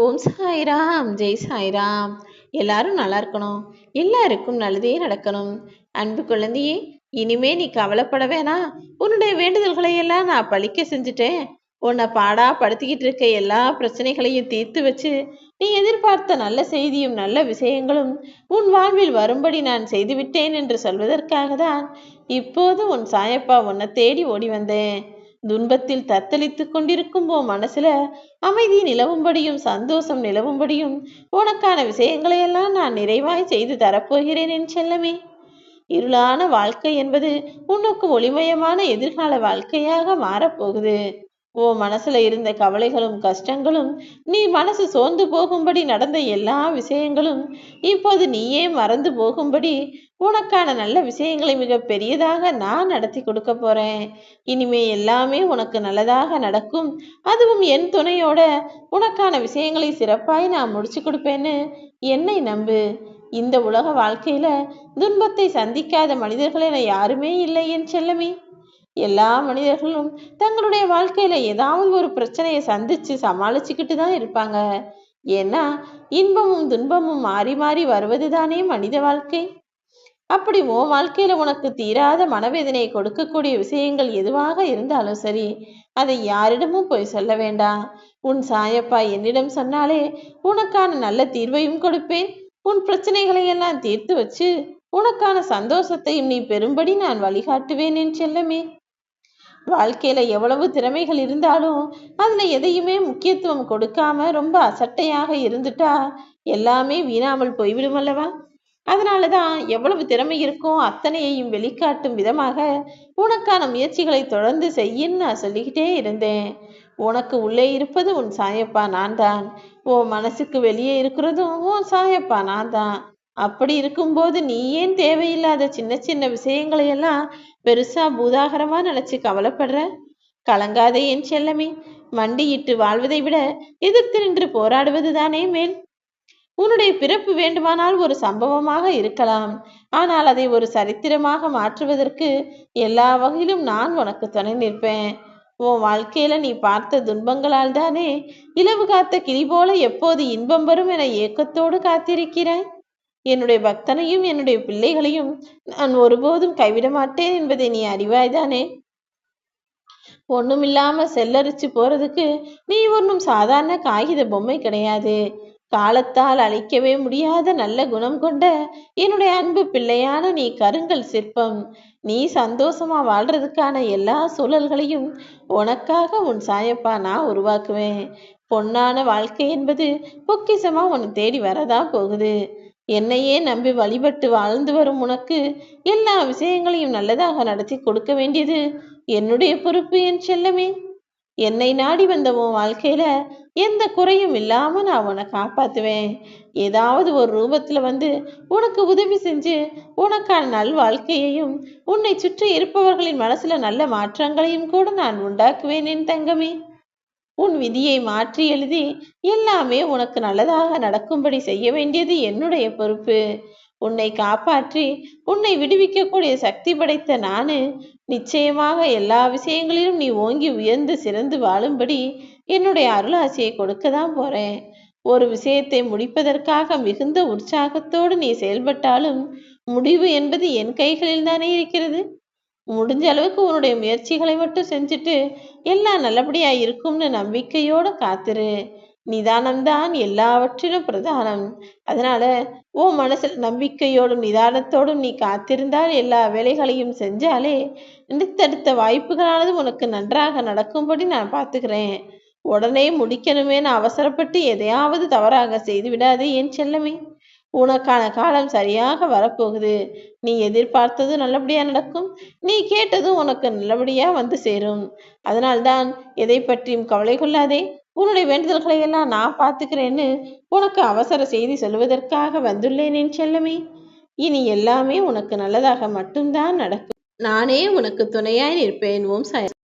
ஓம் சாய்ராம், ஜெய் சாய்ராம். எல்லாரும் நல்லா இருக்கணும், எல்லாருக்கும் நல்லதே நடக்கணும். அன்பு குழந்தையே, இனிமே நீ கவலைப்பட வேணாம். உன்னுடைய வேண்டுதல்களை எல்லாம் நான் பழிக்க செஞ்சுட்டேன். உன்னை பாடா படுத்திக்கிட்டு இருக்க எல்லா பிரச்சனைகளையும் தீர்த்து வச்சு நீ எதிர்பார்த்த நல்ல செய்தியும் நல்ல விஷயங்களும் உன் வாழ்வில் வரும்படி நான் செய்துவிட்டேன் என்று சொல்வதற்காக தான் இப்போது உன் சாயப்பா உன்னை தேடி ஓடி வந்தேன். துன்பத்தில் தத்தளித்துக் கொண்டிருக்கும் உன் மனசுல அமைதி நிலவும்படியும் சந்தோஷம் நிலவும்படியும் உனக்கான விஷயங்களையெல்லாம் நான் நிறைவாய் செய்து தரப்போகிறேன் என் செல்லமே. இருளான வாழ்க்கை என்பது உனக்கு ஒளிமயமான எதிர்கால வாழ்க்கையாக மாறப்போகுது. ஓ மனசுல இருந்த கவலைகளும் கஷ்டங்களும், நீ மனசு சோர்ந்து போகும்படி நடந்த எல்லா விஷயங்களும் இப்போது நீயே மறந்து போகும்படி உனக்கான நல்ல விஷயங்களை மிக பெரியதாக நான் நடத்தி கொடுக்க போறேன். இனிமே எல்லாமே உனக்கு நல்லதாக நடக்கும். அதுவும் என் துணையோட உனக்கான விஷயங்களை சிறப்பாய் நான் முடிச்சு கொடுப்பேன்னு என்னை நம்பு. இந்த உலக வாழ்க்கையில துன்பத்தை சந்திக்காத மனிதர்கள் என யாருமே இல்லை என் செல்லமே. எல்லா மனிதர்களும் தங்களுடைய வாழ்க்கையில ஏதாவது ஒரு பிரச்சனையை சந்திச்சு சமாளிச்சுக்கிட்டு தான் இருப்பாங்க. ஏன்னா இன்பமும் துன்பமும் மாறி மாறி வருவதுதானே மனித வாழ்க்கை. அப்படி உன் வாழ்க்கையில உனக்கு தீராத மனவேதனையை கொடுக்கக்கூடிய விஷயங்கள் எதுவாக இருந்தாலும் சரி, அதை யாரிடமும் போய் சொல்ல வேண்டாம். உன் சாயப்பா என்னிடம் சொன்னாலே உனக்கான நல்ல தீர்வையும் கொடுப்பேன். உன் பிரச்சனைகளை எல்லாம் தீர்த்து வச்சு உனக்கான சந்தோஷத்தையும் நீ பெறும்படி நான் வழிகாட்டுவேன் என் செல்லமே. வாழ்க்கையில எவ்வளவு திறமைகள் இருந்தாலும் அதுல எதையுமே முக்கியத்துவம் கொடுக்காம ரொம்ப அசட்டையாக இருந்துட்டா எல்லாமே வீணாமல் போய்விடும் அல்லவா. அதனாலதான் எவ்வளவு திறமை இருக்கோ அத்தனையையும் வெளிக்காட்டும் விதமாக உனக்கான முயற்சிகளை தொடர்ந்து செய்யின்னு நான் சொல்லிக்கிட்டே இருந்தேன். உனக்கு உள்ளே இருப்பது உன் சாயப்பா நான் தான். உன் மனசுக்கு வெளியே இருக்கிறதும் உன் சாயப்பா நான் தான். அப்படி இருக்கும்போது நீ ஏன் தேவையில்லாத சின்ன சின்ன விஷயங்களை எல்லாம் பெருசா பூதாகரமா நினைச்சு கவலைப்படுற? கலங்காதே என் செல்லமே. மண்டியிட்டு வாழ்வதை விட எதிர்த்து நின்று போராடுவது தானே மேல். உன்னுடைய பிறப்பு வேண்டுமானால் ஒரு சம்பவமாக இருக்கலாம், ஆனால் அதை ஒரு சரித்திரமாக மாற்றுவதற்கு எல்லா வகையிலும் நான் உனக்கு துணை நிற்பேன். உன் வாழ்க்கையில நீ பார்த்த துன்பங்களால் தானே இலவு காத்த கிளி போல எப்போது இன்பம் வரும் என ஏக்கத்தோடு காத்திருக்கிறாய். என்னுடைய பக்தனையும் என்னுடைய பிள்ளைகளையும் நான் ஒருபோதும் கைவிட மாட்டேன் என்பதை நீ அறிவாய்தானே. ஒண்ணுமில்லாம செல்லரிச்சு போறதுக்கு நீ ஒன்றும் சாதாரண காகித பொம்மை கிடையாது. காலத்தால் அழிக்கவே முடியாத நல்ல குணம் கொண்ட என்னுடைய அன்பு பிள்ளையான நீ கருங்கல் சிற்பம். நீ சந்தோஷமா வாழ்றதுக்கான எல்லா சூழல்களையும் உனக்காக உன் சாயப்பா நான் உருவாக்குவேன். பொன்னான வாழ்க்கை என்பது பொக்கிசமா உன்னை தேடி வரதான் போகுது. என்னையே நம்பி வழிபட்டு வாழ்ந்து வரும் உனக்கு எல்லா விஷயங்களையும் நல்லதாக நடத்தி கொடுக்க வேண்டியது என்னுடைய பொறுப்பு என் செல்லமே. என்னை நாடி வந்த உன் வாழ்க்கையில எந்த குறையும் இல்லாம நான் உன்னை காப்பாத்துவேன். ஏதாவது ஒரு ரூபத்துல வந்து உனக்கு உதவி செஞ்சு உனக்கான நல் வாழ்க்கையையும் உன்னை சுற்றி இருப்பவர்களின் மனசுல நல்ல மாற்றங்களையும் கூட நான் உண்டாக்குவேன் என் தங்கமே. உன் விதியை மாற்றி எழுதி எல்லாமே உனக்கு நல்லதாக நடக்கும்படி செய்ய வேண்டியது என்னுடைய பொறுப்பு. உன்னை காப்பாற்றி உன்னை விடுவிக்கக்கூடிய சக்தி படைத்த நானு நிச்சயமாக எல்லா விஷயங்களிலும் நீ ஓங்கி உயர்ந்து சிறந்து வாழும்படி என்னுடைய அருளாசியை கொடுக்க தான் போறேன். ஒரு விஷயத்தை முடிப்பதற்காக மிகுந்த உற்சாகத்தோடு நீ செயல்பட்டாலும் முடிவு என்பது என் கைகளில் தானே இருக்கிறது. முடிஞ்ச அளவுக்கு உன்னுடைய முயற்சிகளை மட்டும் செஞ்சுட்டு எல்லாம் நல்லபடியா இருக்கும்னு நம்பிக்கையோட காத்துரு. நிதானம்தான் எல்லாவற்றிலும் பிரதானம். அதனால உன் மனசில் நம்பிக்கையோடும் நிதானத்தோடும் நீ காத்திருந்தால் எல்லா வேலைகளையும் செஞ்சாலே அடுத்தடுத்த வாய்ப்புகளானது உனக்கு நன்றாக நடக்கும்படி நான் பார்த்துக்கிறேன். உடனே முடிக்கணுமேனு அவசரப்பட்டு எதையாவது தவறாக செய்து விடாதே என் செல்லமே. உனக்கான காலம் சரியாக வரப்போகுது. நீ எதிர்பார்த்தது நல்லபடியா நடக்கும். நீ கேட்டதும் உனக்கு நல்லபடியா வந்து சேரும். அதனால்தான் எதை பற்றியும் கவலை கொள்ளாதே. உன்னுடைய வேண்டுதல்களை எல்லாம் நான் பார்த்துக்கிறேன்னு உனக்கு அவசர செய்தி சொல்வதற்காக வந்துள்ளேன் என் செல்லமே. இனி எல்லாமே உனக்கு நல்லதாக மட்டும்தான் நடக்கும். நானே உனக்கு துணையாய் நிற்பேன். ஓம் சாய்.